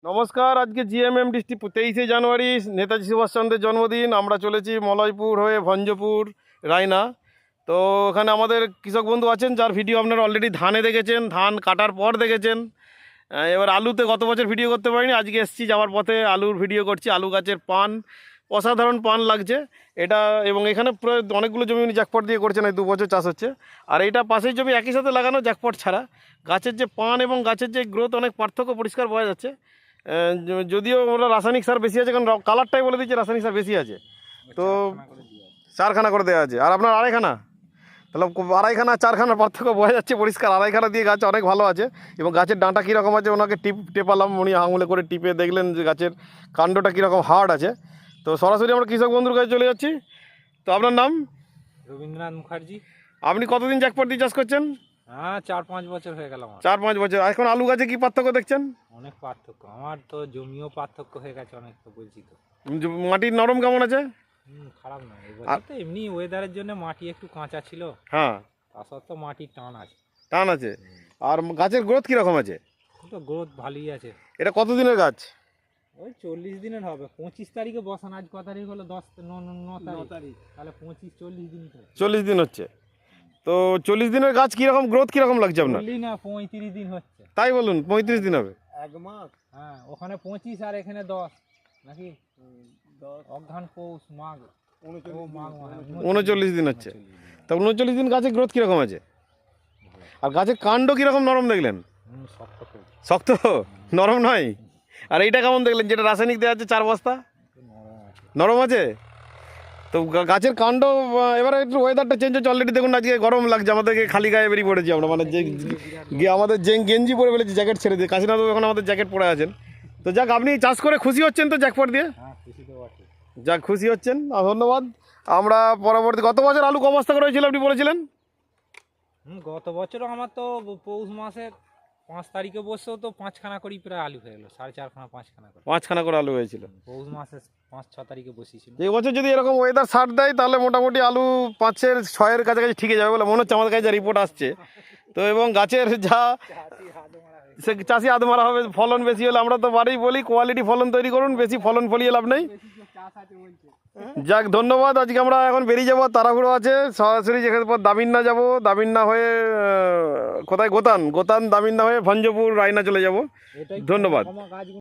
নমস্কার। আজকে GMm district 23শে জানুয়ারি নেতাজি সুভাষচন্দ্রের জন্মদিন। আমরা চলেছি মলয়পুর হয়ে ভঞ্জপুর রায়না। তো ওখানে আমাদের কৃষক বন্ধু আছেন যার ভিডিও আপনারা অলরেডি ধানে দেখেছেন, ধান কাটার পর দেখেছেন। এবার আলুতে গত বছর ভিডিও করতে পারিনি, আজকে এসেছি যাওয়ার পথে আলুর ভিডিও করছি। আলু গাছের পান অসাধারণ পান লাগছে এটা, এবং এখানে প্রায় অনেকগুলো জমি উনি জ্যাকপট দিয়ে করছেন, এই 2 বছর চাষ হচ্ছে। আর এইটা পাশের জমি একই সাথে লাগানো জ্যাকপট ছাড়া। গাছের যে পান এবং গাছের যে গ্রোথ অনেক পার্থক্য পরিষ্কার বোঝা যাচ্ছে। যদিও ওরা রাসায়নিক সার বেশি আছে, কারণ কালারটাই বলে দিচ্ছে রাসায়নিক সার বেশি আছে। তো 4খানা করে দেওয়া আছে, আর আপনার 2.5খানা, তাহলে 2.5খানা 4খানা পার্থক্য বোঝা যাচ্ছে পরিষ্কার। 2.5খানা দিয়ে গাছ অনেক ভালো আছে, এবং গাছের ডাঁটা কীরকম আছে ওনাকে টেপালাম, উনি আঙুলে করে টিপে দেখলেন যে গাছের কাণ্ডটা কীরকম হার্ড আছে। তো সরাসরি আমরা কৃষক বন্ধুর কাছে চলে যাচ্ছি। তো আপনার নাম? রবীন্দ্রনাথ মুখার্জি। আপনি কতদিন জ্যাকপট দিয়ে চাষ করছেন? হ্যাঁ, 4-5 বছর হয়ে গেল আমার। 4-5 বছর। এখন আলু গাছে কী পার্থক্য দেখছেন? অনেক পার্থক্য, আমার তো জমিও পার্থক্য হয়ে গেছে অনেক, তো বলছি তো। মাটির নরম কেমন আছে? খারাপ নয়, এবার তো এমনি ওয়েদারের জন্য মাটি একটু কাঁচা ছিল। হ্যাঁ, তা সত্ত্বেও মাটির টান আছে। টান আছে। আর গাছের গ্রোথ কীরকম আছে? তো গ্রোথ ভালোই আছে। এটা কতদিনের গাছ? ওই 40 দিনের হবে। 25 তারিখে বসান, আজ কত তারিখ হলো? 9 তারিখ, তাহলে 25-40 দিন। 40 দিন হচ্ছে। তো 40 দিনের গাছ কীরকম গ্রোথ কীরকম লাগছে আপনার? না, 35 দিন হচ্ছে। তাই বলুন, 35 দিন হবে। 1 মাস। হ্যাঁ, ওখানে 25 আর এখানে 10 নাকি 10 অঘ্রান পৌষ মাঘ 39 দিন হচ্ছে। তা 39 দিন গাছের গ্রোথ কীরকম আছে? আর গাছের কাণ্ড কীরকম নরম দেখলেন? শক্ত, নরম নয়। আর এইটা কেমন দেখলেন যেটা রাসায়নিক দেওয়া আছে 4 বস্তা? নরম আছে। তো গাছের কাণ্ড, এবারে একটু ওয়েদারটা চেঞ্জ হচ্ছে অলরেডি। দেখুন আজকে গরম লাগছে আমাদেরকে, খালি গায়ে বেরিয়ে পড়েছি আমরা, মানে যে আমাদের গেঞ্জি পরে ফেলেছি জ্যাকেট ছেড়ে দিয়ে। কাশীনাথ এখন আমাদের জ্যাকেট পরে আছেন। তো যাক, আপনি চাষ করে খুশি হচ্ছেন তো জ্যাকপট দিয়ে? যাক, খুশি হচ্ছেন, ধন্যবাদ। আমরা পরবর্তী, গত বছর আলু ক বস্তা করে হয়েছিল আপনি বলেছিলেন? গত বছরও আমার তো পৌষ মাসের 5 তারিখে বসেও তো 5খানা করেই প্রায় আলু হয়ে গেলো। 4.5খানা 5খানা করে 5খানা করে আলু হয়েছিল পৌষ মাসের 5-6 তারিখে বসিয়েছিল। এই বছর যদি এরকম ওয়েদার সাথ দেয় তাহলে মোটামুটি আলু 5-6-এর কাছাকাছি ঠিকই যাবে বলে মনে হচ্ছে, আমাদের কাছে যা রিপোর্ট আসছে। তো এবং গাছের যা সে চাষি হাত মারা হবে, ফলন বেশি হলে আমরা তো বাড়ি বলি কোয়ালিটি ফলন তৈরি করুন, বেশি ফলন ফলিয়ে লাভ নেই। যাক, ধন্যবাদ। আজকে আমরা এখন বেরিয়ে যাবো, তাড়াহুড়ো আছে। সরাসরি যেখানে পর দামিন্না যাব, দামিন্না হয়ে কোথায় গোতান দামিন্না হয়ে ভঞ্জপুর রায়না চলে যাব। ধন্যবাদ।